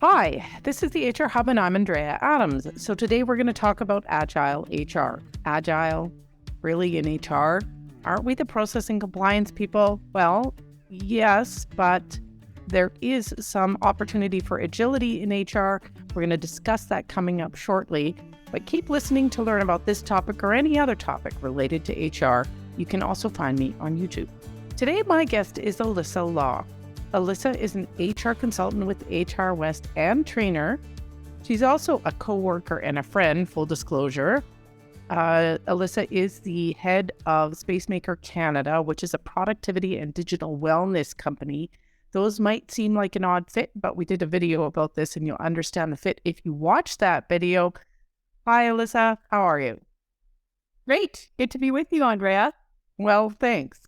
Hi, this is the HR Hub and I'm Andrea Adams. So today we're going to talk about Agile HR. Agile, really in HR? Aren't we the process and compliance people? Well, yes, but there is some opportunity for agility in HR. We're going to discuss that coming up shortly. But keep listening to learn about this topic or any other topic related to HR. You can also find me on YouTube. Today, my guest is Elissa Lok. Elissa is an HR consultant with HR West and trainer. She's also a coworker and a friend, full disclosure. Elissa is the head of Spacemaker Canada, which is a productivity and digital wellness company. Those might seem like an odd fit, but we did a video about this and you'll understand the fit if you watch that video. Hi, Elissa. How are you? Great. Good to be with you, Andrea. Well, thanks,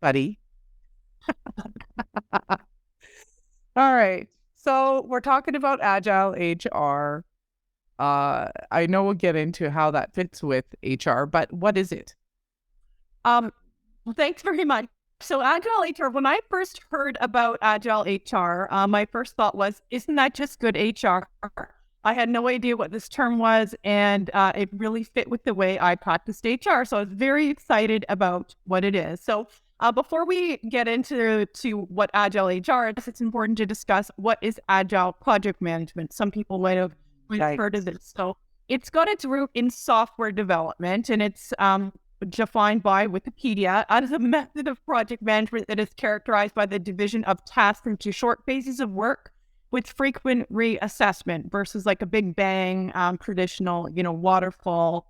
buddy. All right. So we're talking about Agile HR. I know we'll get into how that fits with HR, but what is it? Well, thanks very much. So Agile HR, when I first heard about Agile HR, my first thought was, isn't that just good HR? I had no idea what this term was, and it really fit with the way I practiced HR. So I was very excited about what it is. So before we get into what Agile HR is, it's important to discuss what is Agile project management. Some people might have heard of this. So it's got its root in software development, and it's defined by Wikipedia as a method of project management that is characterized by the division of tasks into short phases of work with frequent reassessment versus like a big bang, traditional, waterfall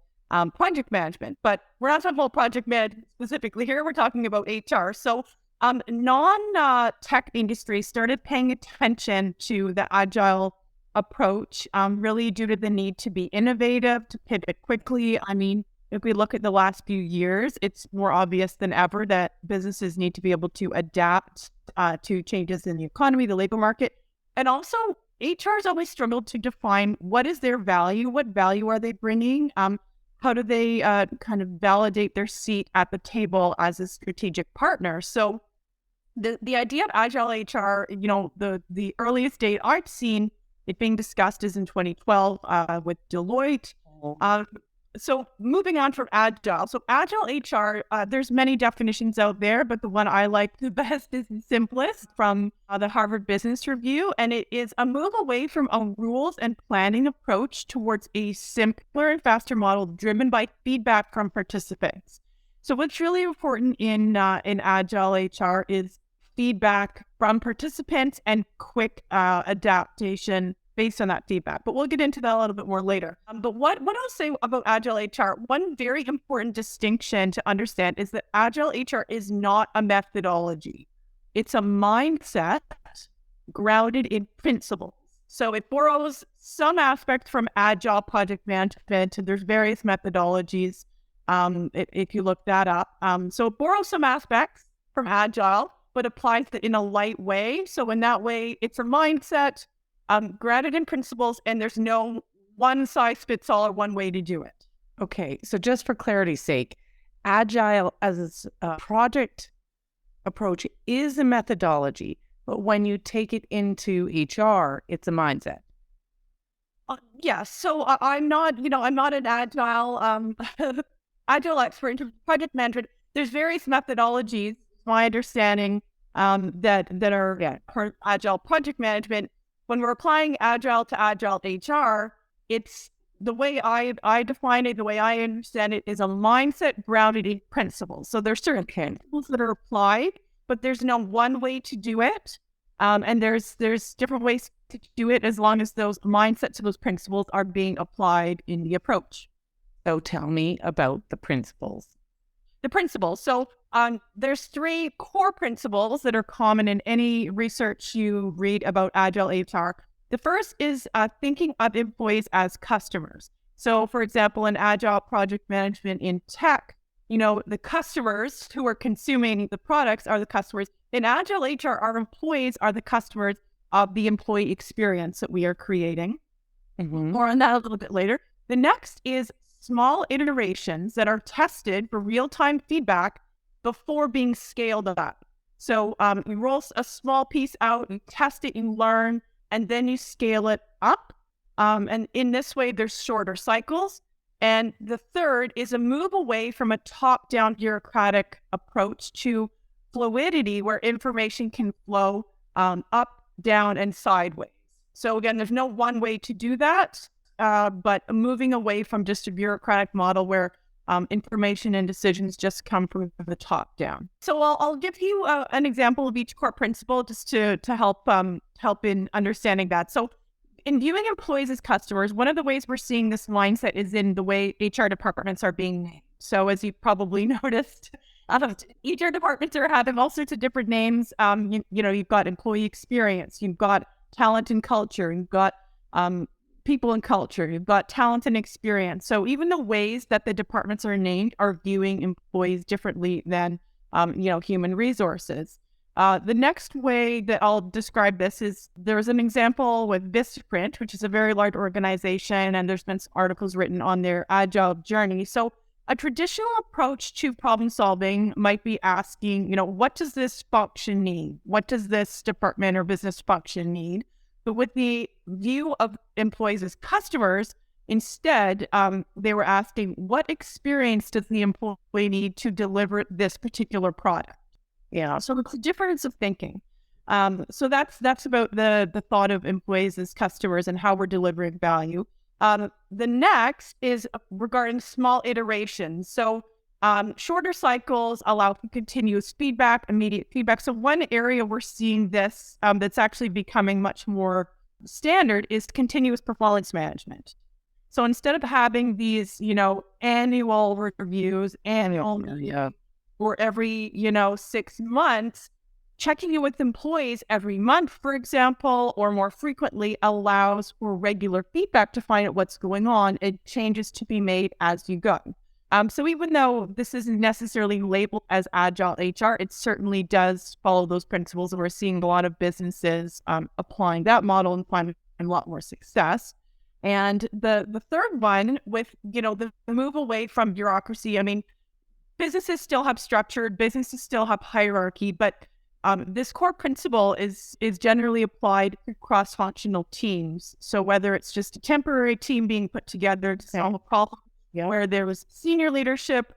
project management. But we're not talking about project management specifically here. We're talking about HR. So non-tech industries started paying attention to the Agile approach, really due to the need to be innovative, to pivot quickly. I mean, if we look at the last few years, it's more obvious than ever that businesses need to be able to adapt to changes in the economy, the labor market. And also, HR has always struggled to define what is their value, what value are they bringing, how do they kind of validate their seat at the table as a strategic partner. So the idea of Agile HR, the earliest date I've seen it being discussed is in 2012 with Deloitte. So moving on from Agile. So Agile HR, there's many definitions out there, but the one I like the best is the simplest from the Harvard Business Review. And it is a move away from a rules and planning approach towards a simpler and faster model driven by feedback from participants. So what's really important in Agile HR is feedback from participants and quick adaptation based on that feedback. But we'll get into that a little bit more later. But what I'll say about Agile HR, one very important distinction to understand is that Agile HR is not a methodology. It's a mindset grounded in principles. So it borrows some aspects from Agile project management, and there's various methodologies if you look that up. So it borrows some aspects from Agile, but applies it in a light way. So in that way, it's a mindset grounded in principles, and there's no one size fits all or one way to do it. Okay, so just for clarity's sake, Agile as a project approach is a methodology, but when you take it into HR, it's a mindset. Yeah, so I'm not an Agile Agile expert in terms of project management. There's various methodologies, my understanding, that are part of Agile project management. When we're applying Agile to Agile HR, it's the way I define it, the way I understand it, is a mindset grounded in principles. So there's certain principles that are applied, but there's no one way to do it. And there's different ways to do it as long as those mindsets of those principles are being applied in the approach. So tell me about the principles. The principles. So there's three core principles that are common in any research you read about Agile HR. The first is thinking of employees as customers. So, for example, in Agile project management in tech, the customers who are consuming the products are the customers. In Agile HR, our employees are the customers of the employee experience that we are creating. Mm-hmm. More on that a little bit later. The next is small iterations that are tested for real-time feedback before being scaled up. So we roll a small piece out and test it and learn, and then you scale it up. And in this way, there's shorter cycles. And the third is a move away from a top-down bureaucratic approach to fluidity, where information can flow up, down, and sideways. So again, there's no one way to do that, but moving away from just a bureaucratic model where information and decisions just come from the top down. So I'll give you an example of each core principle just to help in understanding that. So in viewing employees as customers, one of the ways we're seeing this mindset is in the way HR departments are being named. So as you've probably noticed, HR departments are having all sorts of different names. You've got employee experience, you've got talent and culture, you've got people and culture, you've got talent and experience. So even the ways that the departments are named are viewing employees differently than, human resources. The next way that I'll describe this is there's an example with Vistaprint, which is a very large organization, and there's been some articles written on their agile journey. So a traditional approach to problem solving might be asking, what does this function need? What does this department or business function need? But with the view of employees as customers, instead, they were asking, what experience does the employee need to deliver this particular product? Yeah, so it's a difference of thinking. So that's about the thought of employees as customers and how we're delivering value. The next is regarding small iterations. So shorter cycles allow for continuous feedback, immediate feedback. So one area we're seeing this that's actually becoming much more standard is continuous performance management. So instead of having these, annual reviews, or every, 6 months, checking in with employees every month, for example, or more frequently allows for regular feedback to find out what's going on and changes to be made as you go. So even though this isn't necessarily labeled as Agile HR, it certainly does follow those principles, and we're seeing a lot of businesses applying that model and finding a lot more success. And the third one with, the move away from bureaucracy, businesses still have structure, businesses still have hierarchy, but this core principle is generally applied to cross-functional teams. So whether it's just a temporary team being put together to solve a problem, where there was senior leadership,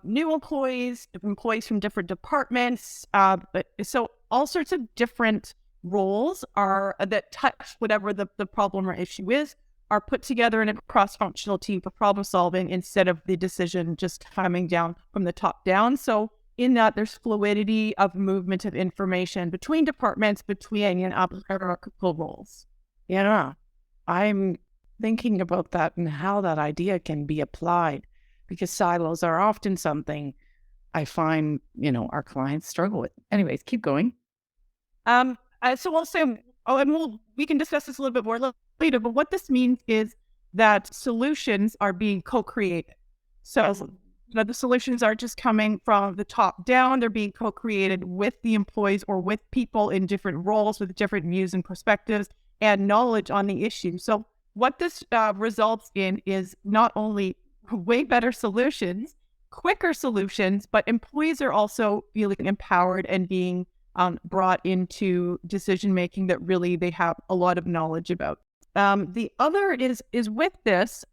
new employees from different departments, so all sorts of different roles that touch whatever the problem or issue is, are put together in a cross-functional team for problem solving instead of the decision just coming down from the top down. So in that, there's fluidity of movement of information between departments, between hierarchical roles. Yeah, I'm thinking about that and how that idea can be applied, because silos are often something I find, our clients struggle with. Anyways, keep going. So I'll say, and we can discuss this a little bit more later, but what this means is that solutions are being co-created. So the solutions aren't just coming from the top down, they're being co-created with the employees or with people in different roles with different views and perspectives and knowledge on the issue. So what this results in is not only way better solutions, quicker solutions, but employees are also feeling empowered and being brought into decision-making that really they have a lot of knowledge about. The other is with this,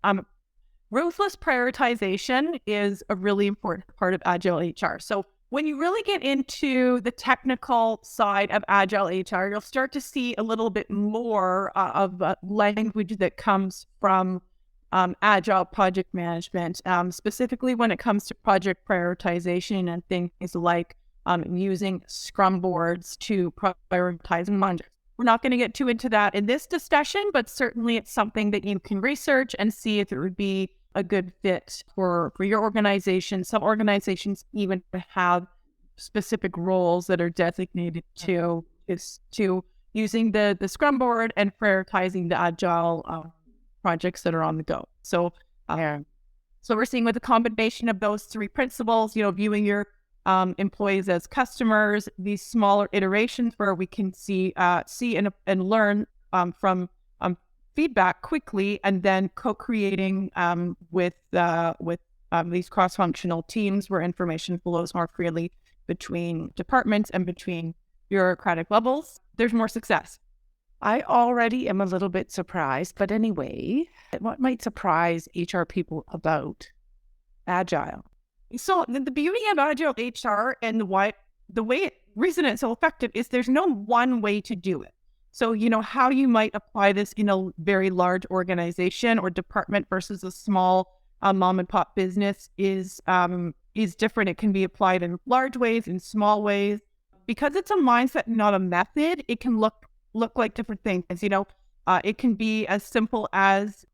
ruthless prioritization is a really important part of Agile HR. So when you really get into the technical side of Agile HR, you'll start to see a little bit more of language that comes from Agile project management, specifically when it comes to project prioritization and things like using Scrum boards to prioritize projects. We're not going to get too into that in this discussion, but certainly it's something that you can research and see if it would be a good fit for your organization. Some organizations even have specific roles that are designated to using the Scrum board and prioritizing the Agile projects that are on the go. So, so we're seeing with the combination of those three principles, viewing your employees as customers, these smaller iterations where we can see and learn from feedback quickly, and then co-creating with these cross-functional teams where information flows more freely between departments and between bureaucratic levels. There's more success. I already am a little bit surprised, but anyway, what might surprise HR people about Agile? So the beauty of Agile HR and reason it's so effective is there's no one way to do it. So, how you might apply this in a very large organization or department versus a small mom and pop business is different. It can be applied in large ways, in small ways. Because it's a mindset, not a method, it can look like different things. It can be as simple as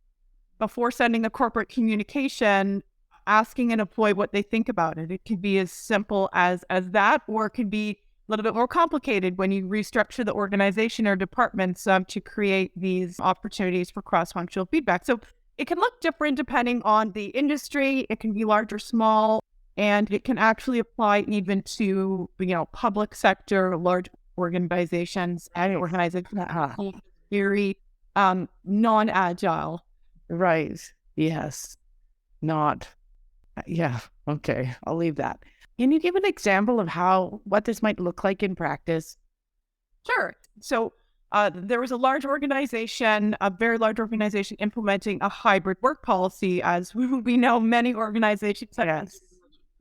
before sending a corporate communication, asking an employee what they think about it. It could be as simple as that, or it could be a little bit more complicated when you restructure the organization or departments to create these opportunities for cross-functional feedback. So it can look different depending on the industry. It can be large or small, and it can actually apply even to public sector, large organizations, and organizations that are very non-agile. Right. Yes. Not. Yeah. Okay. I'll leave that. Can you give an example of what this might look like in practice? Sure. So there was a very large organization implementing a hybrid work policy. As we know, many organizations have Yes.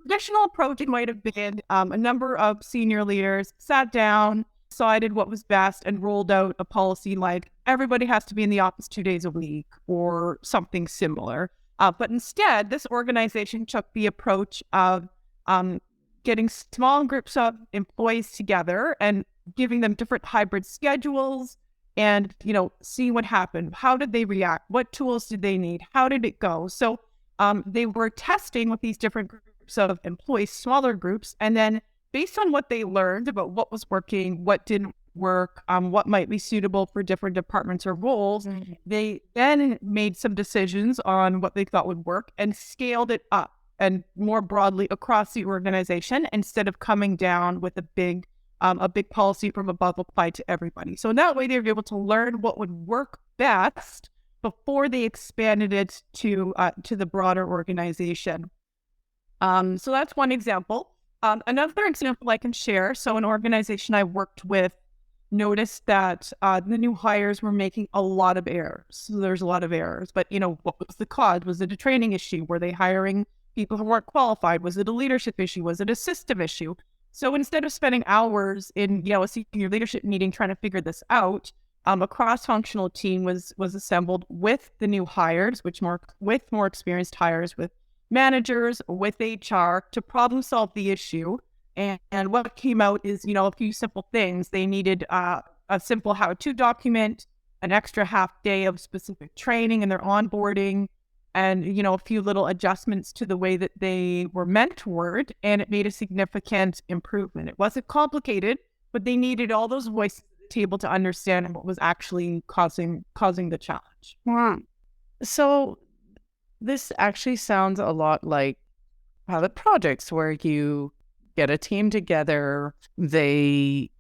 traditional approach. It might have been a number of senior leaders sat down, decided what was best, and rolled out a policy like everybody has to be in the office 2 days a week or something similar. But instead, this organization took the approach of getting small groups of employees together and giving them different hybrid schedules and, see what happened. How did they react? What tools did they need? How did it go? So they were testing with these different groups of employees, smaller groups, and then based on what they learned about what was working, what didn't work, what might be suitable for different departments or roles, they then made some decisions on what they thought would work and scaled it up and more broadly across the organization instead of coming down with a big policy from above applied to everybody. So in that way, they were able to learn what would work best before they expanded it to the broader organization. So that's one example. Another example I can share. So an organization I worked with noticed that the new hires were making a lot of errors. So there's a lot of errors, but what was the cause? Was it a training issue? Were they hiring people who weren't qualified? Was it a leadership issue? Was it a system issue? So instead of spending hours in a senior leadership meeting trying to figure this out, a cross-functional team was assembled with the new hires, with more experienced hires, with managers, with HR to problem solve the issue. And what came out is, a few simple things. They needed a simple how-to document, an extra half day of specific training in their onboarding, and, a few little adjustments to the way that they were mentored, and it made a significant improvement. It wasn't complicated, but they needed all those voices at the table to understand what was actually causing the challenge. Wow. So this actually sounds a lot like pilot projects where you get a team together, they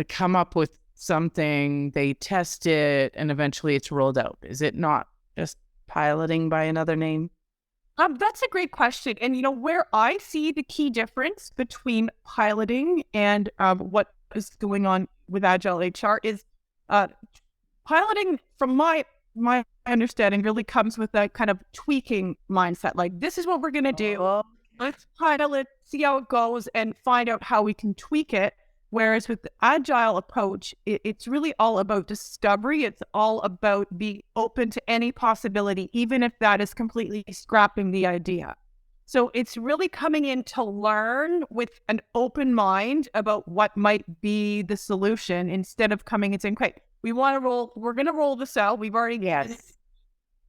come up with something, they test it, and eventually it's rolled out. Is it not just piloting by another name? That's a great question. And, where I see the key difference between piloting and what is going on with Agile HR is piloting, from my understanding, really comes with that kind of tweaking mindset. Like, this is what we're going to do. Let's pilot, see how it goes, and find out how we can tweak it. Whereas with the Agile approach, it's really all about discovery. It's all about being open to any possibility, even if that is completely scrapping the idea. So it's really coming in to learn with an open mind about what might be the solution instead of coming and saying, okay, we're going to roll this out. We've already Yes.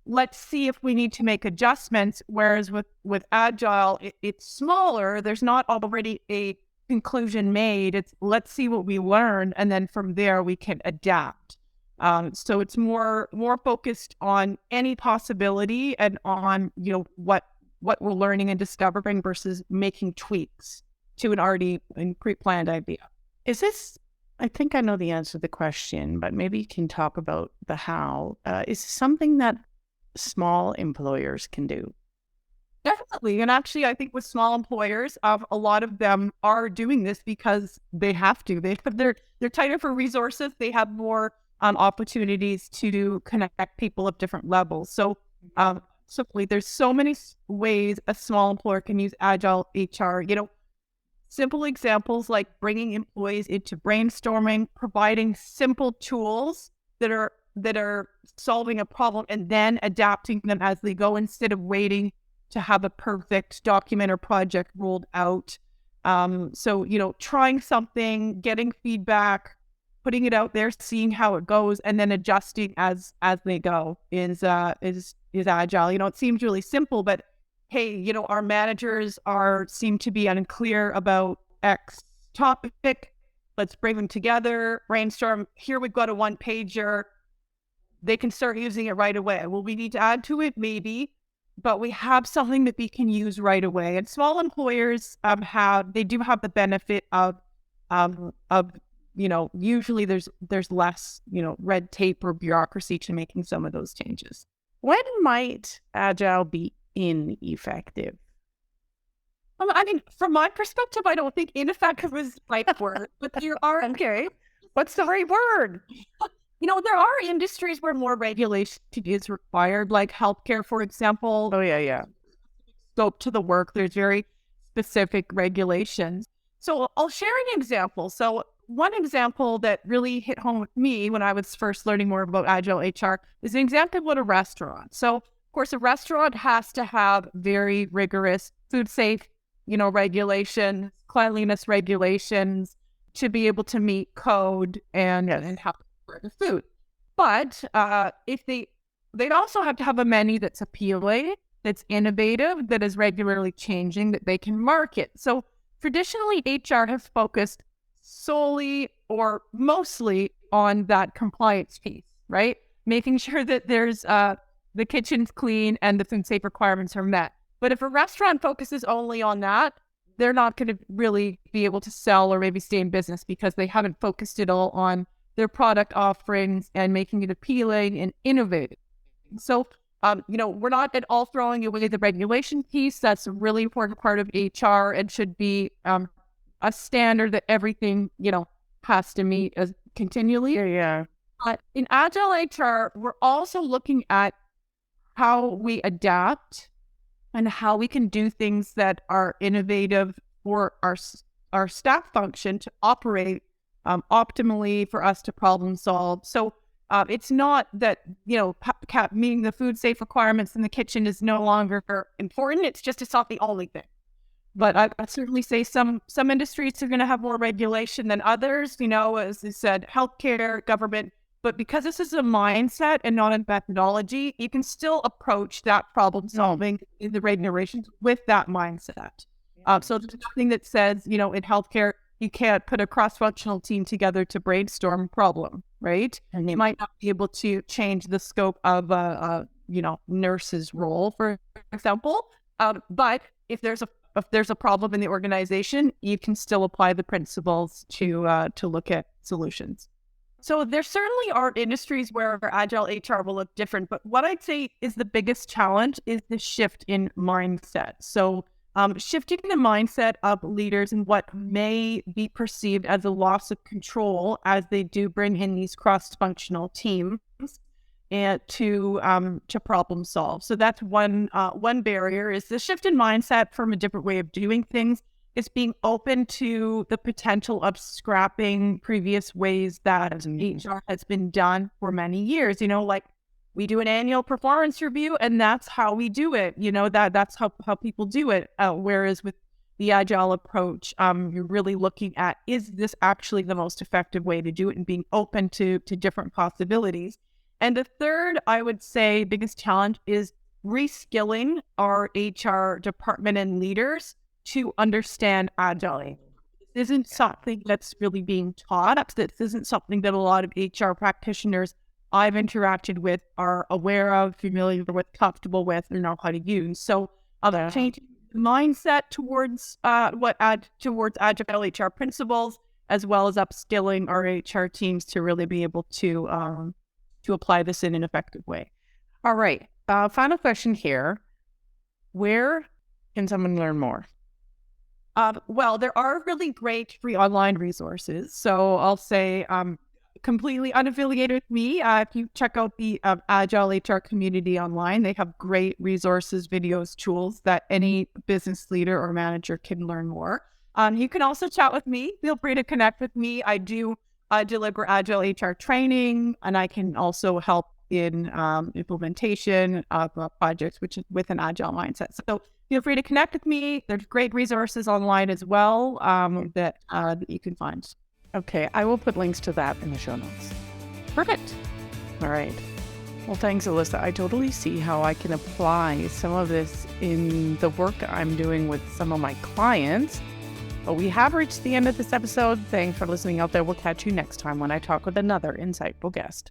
Let's see if we need to make adjustments. Whereas with Agile, it's smaller. There's not already a conclusion made. It's let's see what we learn, and then from there we can adapt. So it's more focused on any possibility and on what we're learning and discovering versus making tweaks to an already pre-planned idea. Is this? I think I know the answer to the question, but maybe you can talk about the how. Is this something that small employers can do? Definitely. And actually, I think with small employers, a lot of them are doing this because they have to. They're tighter for resources. They have more opportunities to connect people of different levels. So, simply, there's so many ways a small employer can use Agile HR. Simple examples like bringing employees into brainstorming, providing simple tools that are solving a problem, and then adapting them as they go instead of waiting to have a perfect document or project rolled out. So, trying something, getting feedback, putting it out there, seeing how it goes, and then adjusting as they go is agile. It seems really simple, but hey, our managers seem to be unclear about X topic. Let's bring them together, brainstorm. Here we've got a one pager. They can start using it right away. Will we need to add to it? Maybe, but we have something that we can use right away. And small employers do have the benefit of usually there's less red tape or bureaucracy to making some of those changes. When might Agile be ineffective? I mean, from my perspective, I don't think ineffective is the right word, but there are. Okay. What's the right word? There are industries where more regulation is required, like healthcare, for example. Oh, yeah. Scope to the work, there's very specific regulations. So I'll share an example. So one example that really hit home with me when I was first learning more about Agile HR is an example with a restaurant. So, of course, a restaurant has to have very rigorous food safe, regulations, cleanliness regulations to be able to meet code and have the food. But if they'd also have to have a menu that's appealing, that's innovative, that is regularly changing, that they can market. So traditionally, HR has focused solely or mostly on that compliance piece, right? Making sure that there's the kitchen's clean and the food safe requirements are met. But if a restaurant focuses only on that, they're not going to really be able to sell or maybe stay in business because they haven't focused it all on their product offerings and making it appealing and innovative. So, we're not at all throwing away the regulation piece. That's a really important part of HR and should be a standard that everything, has to meet as continually. Yeah. In Agile HR, we're also looking at how we adapt and how we can do things that are innovative for our staff function to operate optimally for us to problem solve. So it's not that, meeting the food safe requirements in the kitchen is no longer important. It's not the only thing. But I'd certainly say some industries are going to have more regulation than others, as I said, healthcare, government. But because this is a mindset and not a methodology, you can still approach that problem solving in the regulations with that mindset. So there's nothing that says, in healthcare, you can't put a cross-functional team together to brainstorm a problem, right? And they might not be able to change the scope of a nurse's role, for example. But if there's a problem in the organization, you can still apply the principles to look at solutions. So there certainly are industries where Agile HR will look different, but what I'd say is the biggest challenge is the shift in mindset. So shifting the mindset of leaders and what may be perceived as a loss of control as they do bring in these cross-functional teams and to problem solve. So that's one barrier is the shift in mindset from a different way of doing things. Is being open to the potential of scrapping previous ways that HR has been done for many years. Like we do an annual performance review and that's how we do it. That's how people do it. Whereas with the Agile approach, you're really looking at, is this actually the most effective way to do it and being open to different possibilities. And the third, I would say, biggest challenge is reskilling our HR department and leaders to understand Agile. This isn't something that's really being taught. This isn't something that a lot of HR practitioners I've interacted with are aware of, familiar with, comfortable with, or know how to use. So changing the mindset towards Agile HR principles, as well as upskilling our HR teams to really be able to apply this in an effective way. All right. Final question here. Where can someone learn more? Well, there are really great free online resources. So I'll say completely unaffiliated with me. If you check out the Agile HR community online, they have great resources, videos, tools that any business leader or manager can learn more. You can also chat with me. Feel free to connect with me. I do deliver Agile HR training, and I can also help in implementation of projects, which is with an Agile mindset. So feel free to connect with me. There's great resources online as well that you can find. Okay, I will put links to that in the show notes. Perfect. All right. Well, thanks, Elissa. I totally see how I can apply some of this in the work I'm doing with some of my clients. But we have reached the end of this episode. Thanks for listening out there. We'll catch you next time when I talk with another insightful guest.